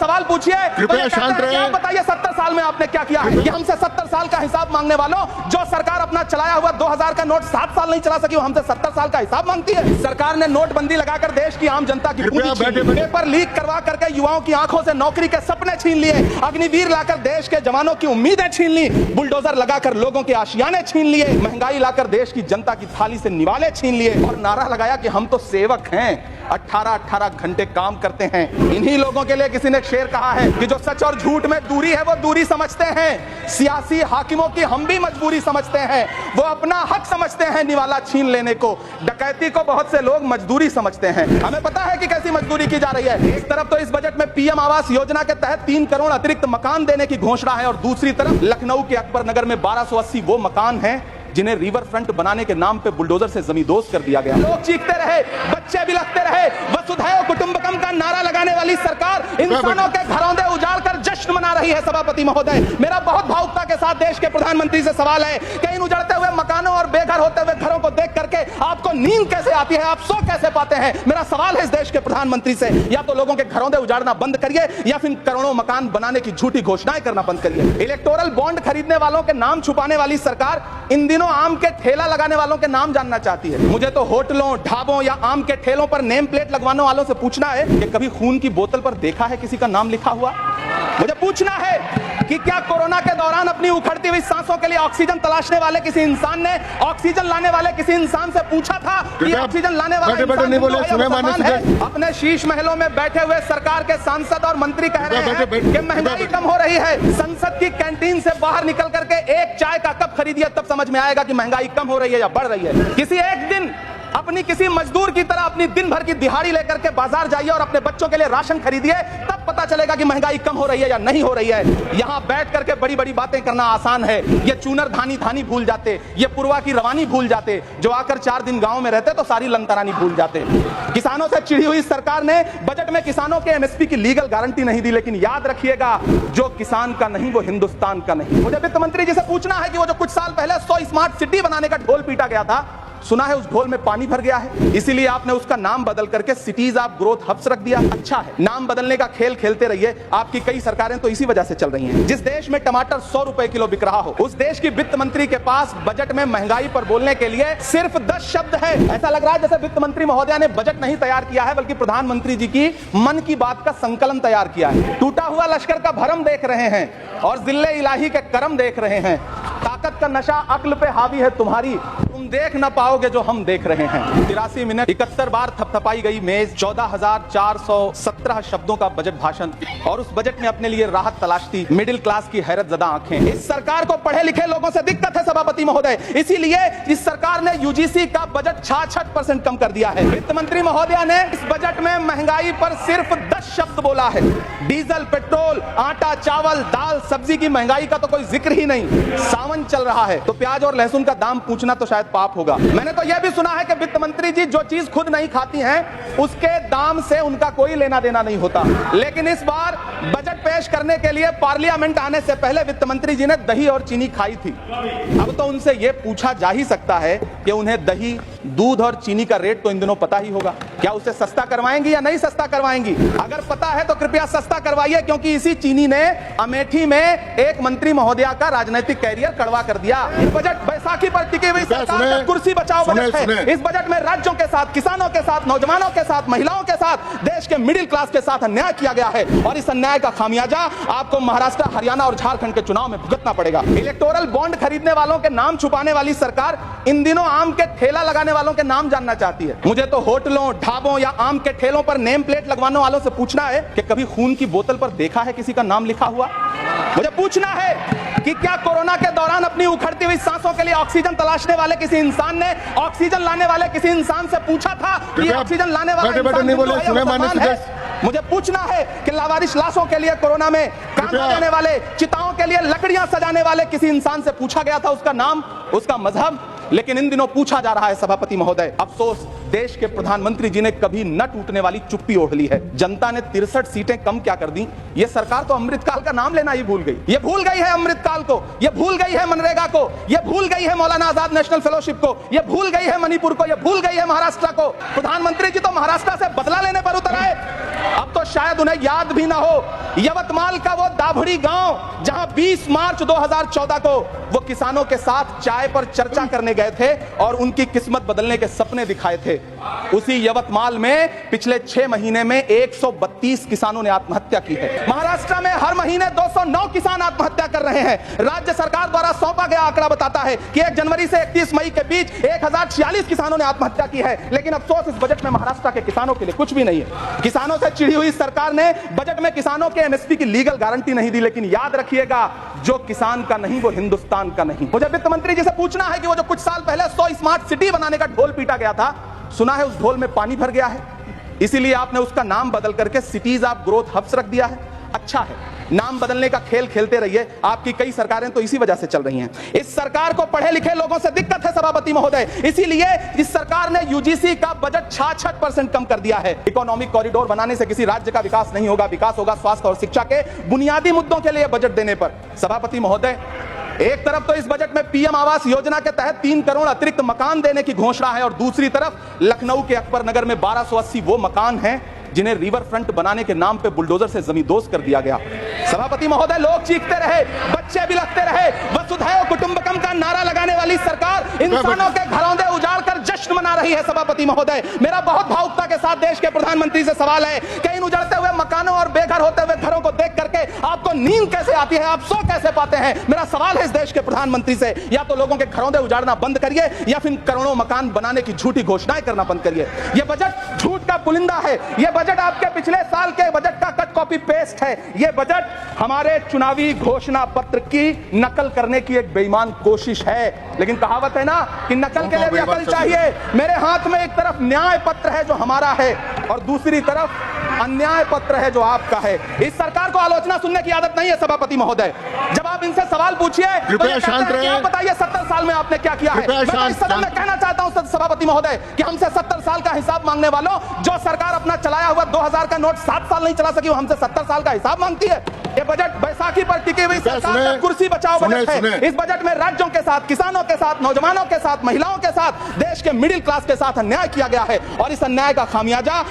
सवाल पूछिए तो ये कहते हैं कि आप बताइए 70 साल में आपने क्या किया है। ये हमसे 70 साल का हिसाब मांगने वालों, जो सरकार अपना चलाया हुआ 2000 का नोट 7 साल नहीं चला सकी, वो हमसे 70 साल का हिसाब मांगती है। सरकार ने नोटबंदी लगाकर देश की आम जनता की पूंजी छीन ली, पेपर लीक करवा करके युवाओं की आंखों से नौकरी के सपने छीन लिए, अग्निवीर लाकर देश के जवानों की उम्मीदें छीन ली, बुलडोजर लगाकर लोगों के आशियाने छीन लिए, महंगाई लाकर देश की जनता की थाली से निवाले छीन लिए और नारा लगाया कि हम तो सेवक हैं, 18-18 घंटे काम करते हैं। इन्हीं लोगों के लिए किसी ने शेर कहा है कि जो सच और झूठ में दूरी है वो दूरी समझते हैं, सियासी हाकिमों की हम भी मजबूरी समझते हैं, वो अपना हक समझते हैं निवाला छीन लेने को। डकैती को बहुत से लोग मजदूरी समझते हैं। हमें पता है कि कैसी मजदूरी की जा रही है। एक तरफ तो इस बजट में पीएम आवास योजना के तहत 3 करोड़ अतिरिक्त मकान देने की घोषणा है और दूसरी तरफ लखनऊ के अकबर नगर में 1280 वो मकान हैं जिन्हें रिवर फ्रंट बनाने के नाम पे बुलडोजर से जमींदोज कर दिया गया। लोग चीखते रहे, बच्चे बिलखते रहे, वसुधैव कुटुंबकम का नारा लगाने वाली सरकार इंसानों के घरौंदे उजाड़ कर जश्न मना रही है। सभापति महोदय, मेरा बहुत भावुकता के साथ देश के प्रधानमंत्री से सवाल है कि इन उजड़ते हुए मकानों और बेघर होते हुए घरों को देख करके आपको नींद कैसे आती है, आप सो कैसे पाते हैं? मेरा सवाल है इस देश के प्रधानमंत्री से, या तो लोगों के घरौंदे उजाड़ना बंद करिए या फिर करोड़ों मकान बनाने की झूठी घोषणाएं करना बंद करिए। इलेक्टोरल बॉन्ड खरीदने वालों के नाम छुपाने वाली सरकार इन दिनों आम के ठेला लगाने वालों के नाम जानना चाहती है। मुझे तो होटलों, ढाबों या आम के ठेलों पर नेम प्लेट लगवाने वालों से पूछना है कि कभी खून की बोतल पर देखा है किसी का नाम लिखा हुआ? मुझे पूछना है कि क्या कोरोना के दौरान अपनी उखड़ती हुई सांसों के लिए ऑक्सीजन तलाशने वाले किसी इंसान ने ऑक्सीजन लाने वाले किसी इंसान से पूछा था कि ऑक्सीजन लाने वाला इंसान है? अपने शीश महलों में बैठे हुए सरकार के सांसद और मंत्री कह रहे हैं कि महंगाई कम हो रही है। संसद की कैंटीन से बाहर निकल करके एक चाय का कप खरीदिए, तब समझ में आएगा कि महंगाई कम हो रही है या बढ़ रही है। किसी एक दिन अपनी किसी मजदूर की तरह अपनी दिन भर की दिहाड़ी लेकर के बाजार जाइए और अपने बच्चों के लिए राशन खरीदिए, तब पता चलेगा कि महंगाई कम हो रही है या नहीं हो रही है। यहाँ बैठ करके बड़ी बड़ी बातें करना आसान है। ये चूनर धानी धानी भूल जाते, ये पुरवा की रवानी भूल जाते, जो आकर 4 दिन गांव में रहते तो सारी लंतरानी भूल जाते। किसानों से चिढ़ी हुई सरकार ने बजट में किसानों के एमएसपी की लीगल गारंटी नहीं दी, लेकिन याद रखिएगा, जो किसान का नहीं वो हिंदुस्तान का नहीं। मुझे वित्त मंत्री जी से पूछना है कि वो जो कुछ साल पहले 100 स्मार्ट सिटी बनाने का ढोल पीटा गया था, सुना है उस ढोल में पानी भर गया है, इसीलिए आपने उसका नाम बदल करके सिटीज ऑफ ग्रोथ हब्स रख दिया। अच्छा है, नाम बदलने का खेल खेलते रहिए। आपकी कई सरकारें तो इसी वजह से चल रही हैं। जिस देश में टमाटर 100 रुपए किलो बिक रहा हो, उस देश की वित्त मंत्री के पास बजट में महंगाई पर बोलने के लिए सिर्फ 10 शब्द है। ऐसा लग रहा है जैसे वित्त मंत्री महोदया ने बजट नहीं तैयार किया है, बल्कि प्रधानमंत्री जी की मन की बात का संकलन तैयार किया है। टूटा हुआ लश्कर का भरम देख रहे हैं और जिल्ले इलाही के करम देख रहे हैं। ताकत का नशा अक्ल पे हावी है तुम्हारी, तुम देख ना पाओगे जो हम देख रहे हैं। 83 मिनट 71 बार थपथपाई गई मेज, 14,417 शब्दों का बजट भाषण, और उस बजट में अपने लिए राहत तलाशती मिडिल क्लास की हैरतजदा आंखें। इस सरकार को पढ़े लिखे लोगों से दिक्कत है सभापति महोदय, इसीलिए इस सरकार ने यूजीसी का बजट 66% कम कर दिया है। वित्त मंत्री महोदया ने इस बजट में महंगाई पर सिर्फ 10 शब्द बोला है। डीजल, पेट्रोल, आटा, चावल, दाल, सब्जी की महंगाई का तो कोई जिक्र ही नहीं। सावन चल रहा है तो प्याज और लहसुन का दाम पूछना तो शायद पाप होगा। मैंने तो यह भी सुना है कि वित्त मंत्री जी जो चीज खुद नहीं खाती हैं, उसके दाम से उनका कोई लेना देना नहीं होता। लेकिन इस बार बजट पेश करने के लिए पार्लियामेंट आने से पहले वित्त मंत्री जी ने दही और चीनी खाई थी। अब तो उनसे यह पूछा जा ही सकता है कि उन्हें दही, दूध और चीनी का रेट तो इन दिनों पता ही होगा। क्या उसे सस्ता करवाएंगी या नहीं सस्ता करवाएंगी? अगर पता है तो कृपया सस्ता करवाइए, क्योंकि इसी चीनी ने अमेठी में एक मंत्री महोदया का राजनीतिक कैरियर कड़वा कर दिया। इस बजट बैसाखी पर टिकी हुई सरकार का कुर्सी बचाओ बजट है। इस बजट में राज्यों के साथ, किसानों के साथ, नौजवानों के साथ, महिलाओं के साथ, देश के मिडिल क्लास के साथ अन्याय किया गया है, और इस अन्याय का खामियाजा आपको महाराष्ट्र, हरियाणा और झारखंड के चुनाव में भुगतना पड़ेगा। इलेक्टोरल बॉन्ड खरीदने वालों के नाम छुपाने वाली सरकार इन दिनों आम के ठेला लगाने वालों के नाम जानना चाहती है। मुझे तो होटलों, ढाबों या आम के ठेलों पर नेम प्लेट लगवाने वालों से पूछना है कि कभी खून की बोतल पर देखा है किसी का नाम लिखा हुआ? मुझे पूछना है कि क्या कोरोना के दौरान अपनी उखड़ती हुई सांसों के लिए ऑक्सीजन तलाशने वाले किसी इंसान ने ऑक्सीजन लाने वाले किसी इंसान से पूछा था कि ऑक्सीजन लाने वाला इंसान है? मुझे पूछना है कि लावारिश लाशों के लिए कोरोना में काम देने वाले, चिताओं के लिए लकड़ियां सजाने वाले किसी इंसान से पूछा गया था उसका नाम, उसका मजहब, लेकिन इन दिनों पूछा जा रहा है सभापति महोदय, अफसोस देश के प्रधानमंत्री जी ने कभी न टूटने वाली चुप्पी ओढ़ ली है। जनता ने 63 सीटें कम क्या कर दी? ये सरकार तो अमृतकाल का नाम लेना ही भूल गई। ये भूल गई है अमृतकाल को, ये भूल गई है मनरेगा को, ये भूल गई है मौलाना आजाद नेशनल फेलोशिप को, ये भूल गई है मणिपुर को, ये भूल गई है महाराष्ट्र को। प्रधानमंत्री जी तो महाराष्ट्र से बदला लेने पर उतर आए। अब तो शायद उन्हें याद भी ना हो यवतमाल का वो दाभड़ी गांव जहां 20 मार्च 2014 को वो किसानों के साथ चाय पर चर्चा करने गए थे और उनकी किस्मत बदलने के सपने दिखाए थे। उसी यवतमाल में पिछले 6 महीने में 132 किसानों ने आत्महत्या की है। महाराष्ट्र में हर महीने 209 किसान आत्महत्या कर रहे हैं। राज्य सरकार द्वारा सौंपा गया आंकड़ा बताता है कि 1 जनवरी से 31 मई के बीच 1046 किसानों ने आत्महत्या की है। लेकिन अफसोस इस बजट में महाराष्ट्र के किसानों के लिए कुछ भी नहीं है। किसानों से चिढ़ी हुई सरकार ने बजट में किसानों के एमएसपी की लीगल गारंटी नहीं दी। लेकिन याद रखिएगा, जो किसान का नहीं वो हिंदुस्तान का नहीं। मुझे वित्त मंत्री जी से पूछना है कि वो जो कुछ साल पहले 100 स्मार्ट सिटी बनाने का ढोल पीटा गया था, सुना है उस ढोल में पानी भर गया है, इसीलिए आपने उसका नाम बदल करके सिटीज ऑफ ग्रोथ हब्स रख दिया है। अच्छा है, नाम बदलने का खेल खेलते रहिए। आपकी कई सरकारें तो इसी वजह से चल रही हैं। इस सरकार को पढ़े लिखे लोगों से दिक्कत है सभापति महोदय, इसीलिए इस सरकार ने यूजीसी का बजट 66% कम कर दिया है। इकोनॉमिक कॉरिडोर बनाने से किसी राज्य का विकास नहीं होगा, विकास होगा स्वास्थ्य और शिक्षा के बुनियादी मुद्दों के लिए बजट देने पर। सभापति महोदय, एक तरफ तो इस बजट में पीएम आवास योजना के तहत 3 करोड़ अतिरिक्त मकान देने की घोषणा है और दूसरी तरफ लखनऊ के अकबर नगर में 1280 वो मकान हैं जिन्हें रिवर फ्रंट बनाने के नाम पे बुलडोजर से जमींदोज कर दिया गया। सभापति महोदय, लोग चीखते रहे, बच्चे बिलखते रहे, वसुधैव कुटुंबकम का नारा लगाने वाली सरकार इंसानों के घरौंदे उजाड़ कर जश्न मना रही है। सभापति महोदय, मेरा बहुत भावुकता के साथ देश के प्रधानमंत्री से सवाल है कि इन उजड़ते हुए मकानों और बेघर होते हुए घरों को देख करके आपको नींद कैसे आती है, आप सो कैसे पाते हैं? मेरा सवाल है इस देश के प्रधानमंत्री से, या तो लोगों के घरौंदे उजाड़ना बंद करिए या फिर करोड़ों मकान बनाने की झूठी घोषणाएं करना बंद करिए। यह बजट झूठ का पुलिंदा है। यह बजट आपके पिछले साल के बजट का कट कॉपी पेस्ट है। यह बजट हमारे चुनावी घोषणा पत्र की नकल करने की एक बेईमान कोशिश है। लेकिन कहावत है ना कि नकल के लिए भी अकल चाहिए। मेरे हाथ में एक तरफ न्याय पत्र है जो हमारा है और दूसरी तरफ अन्याय पत्र है जो आपका है। इस सरकार को आलोचना सुनने की आदत नहीं है सभापति महोदय। जब आप इनसे सवाल पूछिए तो ये कहते हैं कि आप बताइए 70 साल में आपने क्या किया है। मैं इस सदन में कहना चाहता हूं सभापति महोदय कि हमसे 70 साल का हिसाब मांगने वालों, जो सरकार अपना चलाया हुआ 2000 का नोट 7 साल नहीं चला सकी, वो हमसे 70 साल का हिसाब मांगती है। ये बजट बैसाखी पर टिकी हुई सरकार का कुर्सी बचाओ बजट है। इस बजट में राज्यों के साथ, किसानों के साथ, नौजवानों के साथ, महिलाओं के साथ, देश के मिडिल क्लास के साथ अन्याय किया गया है और इस अन्याय का खामियाजा